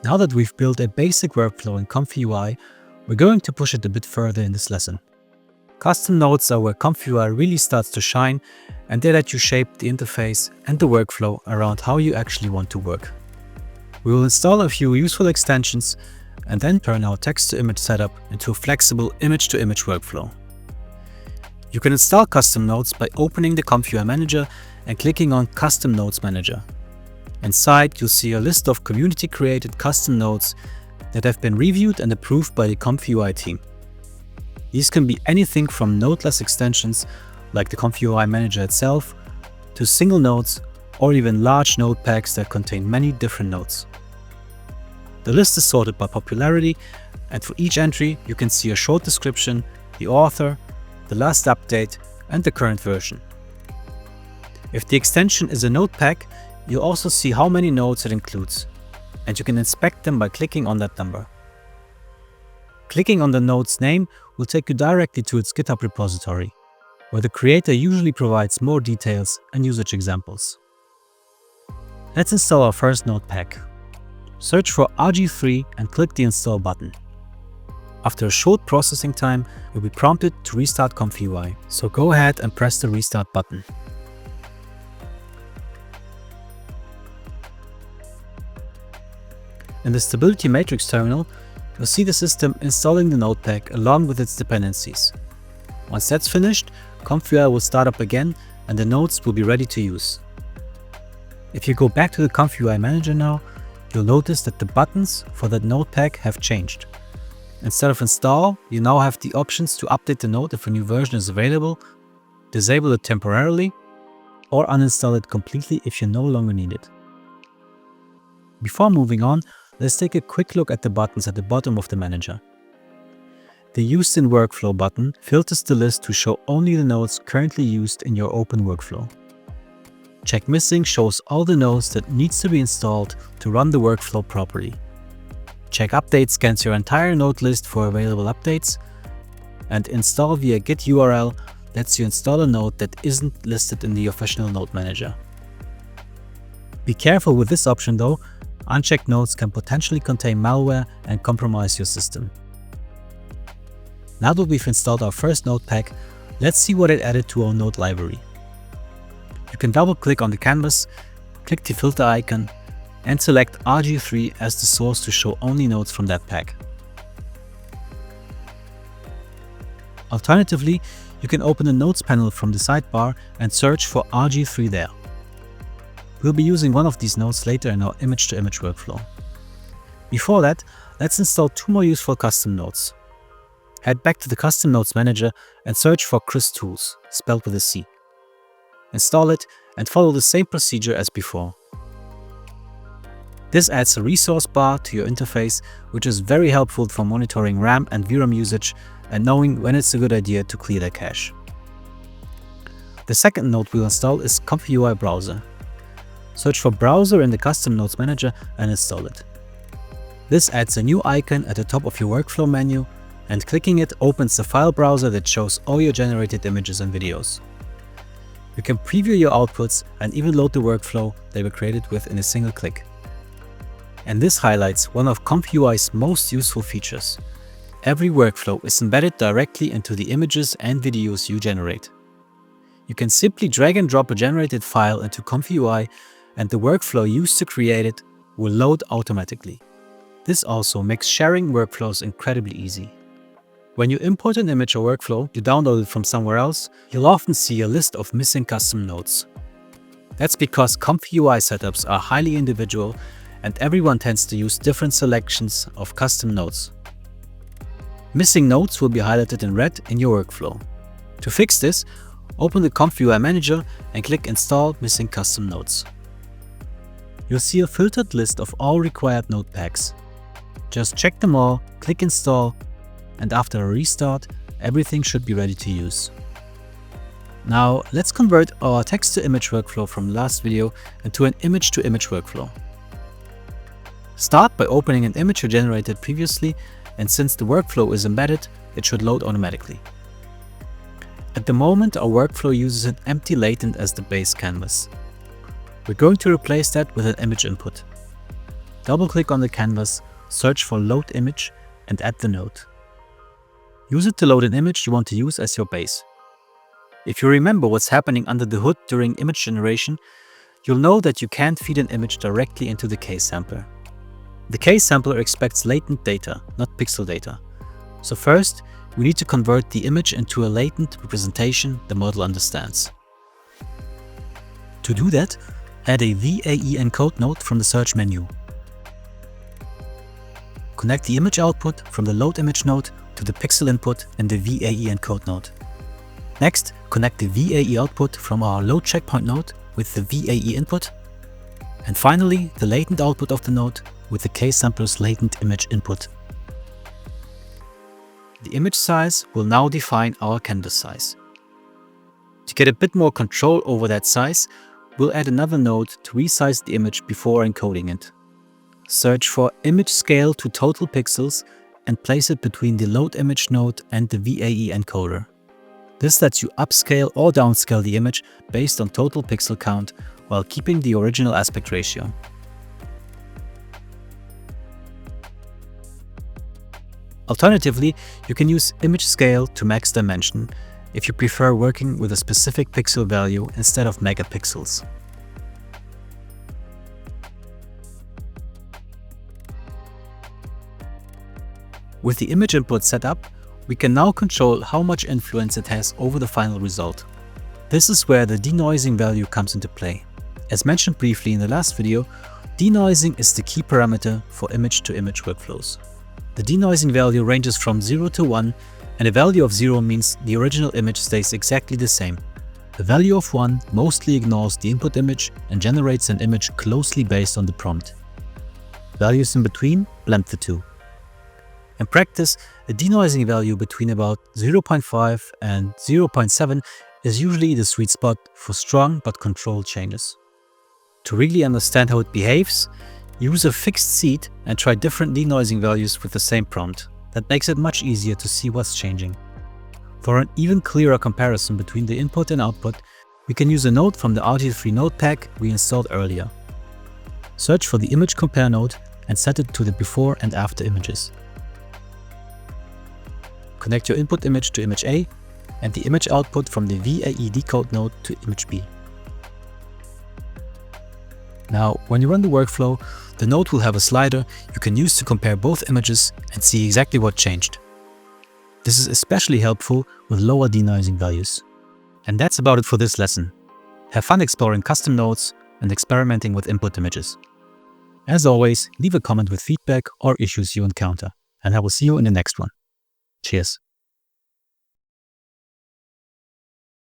Now that we've built a basic workflow in ComfyUI, we're going to push it a bit further in this lesson. Custom nodes are where ComfyUI really starts to shine, and they let you shape the interface and the workflow around how you actually want to work. We will install a few useful extensions and then turn our text-to-image setup into a flexible image-to-image workflow. You can install custom nodes by opening the ComfyUI Manager and clicking on Custom Nodes Manager. Inside, you'll see a list of community-created custom nodes that have been reviewed and approved by the ComfyUI team. These can be anything from nodeless extensions like the ComfyUI Manager itself, to single nodes, or even large node packs that contain many different nodes. The list is sorted by popularity, and for each entry you can see a short description, the author, the last update, and the current version. If the extension is a node pack, you'll also see how many nodes it includes, and you can inspect them by clicking on that number. Clicking on the node's name will take you directly to its GitHub repository, where the creator usually provides more details and usage examples. Let's install our first node pack. Search for rgthree and click the install button. After a short processing time, you'll be prompted to restart ComfyUI, so go ahead and press the restart button. In the Stability Matrix terminal, you'll see the system installing the node pack along with its dependencies. Once that's finished, ComfyUI will start up again and the nodes will be ready to use. If you go back to the ComfyUI Manager now, you'll notice that the buttons for that node pack have changed. Instead of install, you now have the options to update the node if a new version is available, disable it temporarily, or uninstall it completely if you no longer need it. Before moving on, let's take a quick look at the buttons at the bottom of the manager. The Used in Workflow button filters the list to show only the nodes currently used in your open workflow. Check Missing shows all the nodes that needs to be installed to run the workflow properly. Check Update scans your entire node list for available updates, and Install via Git URL lets you install a node that isn't listed in the official node manager. Be careful with this option though. Unchecked nodes can potentially contain malware and compromise your system. Now that we've installed our first node pack, let's see what it added to our node library. You can double-click on the canvas, click the filter icon, and select rgthree as the source to show only nodes from that pack. Alternatively, you can open the Nodes panel from the sidebar and search for rg3 there. We'll be using one of these nodes later in our image-to-image workflow. Before that, let's install two more useful custom nodes. Head back to the Custom Nodes Manager and search for Crystools, spelled with a C. Install it and follow the same procedure as before. This adds a resource bar to your interface, which is very helpful for monitoring RAM and VRAM usage and knowing when it's a good idea to clear their cache. The second node we'll install is ComfyUI Browser. Search for Browser in the Custom Nodes Manager and install it. This adds a new icon at the top of your workflow menu, and clicking it opens the file browser that shows all your generated images and videos. You can preview your outputs and even load the workflow they were created with in a single click. And this highlights one of ComfyUI's most useful features. Every workflow is embedded directly into the images and videos you generate. You can simply drag and drop a generated file into ComfyUI, and the workflow used to create it will load automatically. This also makes sharing workflows incredibly easy. When you import an image or workflow you downloaded from somewhere else, you'll often see a list of missing custom nodes. That's because ComfyUI setups are highly individual and everyone tends to use different selections of custom nodes. Missing nodes will be highlighted in red in your workflow. To fix this, open the ComfyUI Manager and click Install Missing Custom Nodes. You'll see a filtered list of all required node packs. Just check them all, click Install, and after a restart, everything should be ready to use. Now let's convert our text-to-image workflow from the last video into an image-to-image workflow. Start by opening an image you generated previously, and since the workflow is embedded, it should load automatically. At the moment, our workflow uses an empty latent as the base canvas. We're going to replace that with an image input. double-click on the canvas, search for Load Image, and add the node. Use it to load an image you want to use as your base. If you remember what's happening under the hood during image generation, you'll know that you can't feed an image directly into the case sampler. The case sampler expects latent data, not pixel data. So first, we need to convert the image into a latent representation the model understands. To do that, add a VAE Encode node from the search menu. Connect the image output from the Load Image node to the pixel input in the VAE Encode node. Next, connect the VAE output from our Load Checkpoint node with the VAE input. And finally, the latent output of the node with the case sampler's latent image input. The image size will now define our canvas size. To get a bit more control over that size, we'll add another node to resize the image before encoding it. Search for Image Scale to Total Pixels and place it between the Load Image node and the VAE encoder. This lets you upscale or downscale the image based on total pixel count while keeping the original aspect ratio. Alternatively, you can use Image Scale to max dimension if you prefer working with a specific pixel value instead of megapixels. With the image input set up, we can now control how much influence it has over the final result. This is where the denoising value comes into play. As mentioned briefly in the last video, denoising is the key parameter for image-to-image workflows. The denoising value ranges from 0 to 1, and a value of 0 means the original image stays exactly the same. The value of 1 mostly ignores the input image and generates an image closely based on the prompt. Values in between blend the two. In practice, a denoising value between about 0.5 and 0.7 is usually the sweet spot for strong but controlled changes. To really understand how it behaves, use a fixed seed and try different denoising values with the same prompt. That makes it much easier to see what's changing. For an even clearer comparison between the input and output, we can use a node from the rgthree node pack we installed earlier. Search for the image compare node and set it to the before and after images. Connect your input image to image A and the image output from the VAE decode node to image B. Now, when you run the workflow, the node will have a slider you can use to compare both images and see exactly what changed. This is especially helpful with lower denoising values. And that's about it for this lesson. Have fun exploring custom nodes and experimenting with input images. As always, leave a comment with feedback or issues you encounter, and I will see you in the next one. Cheers.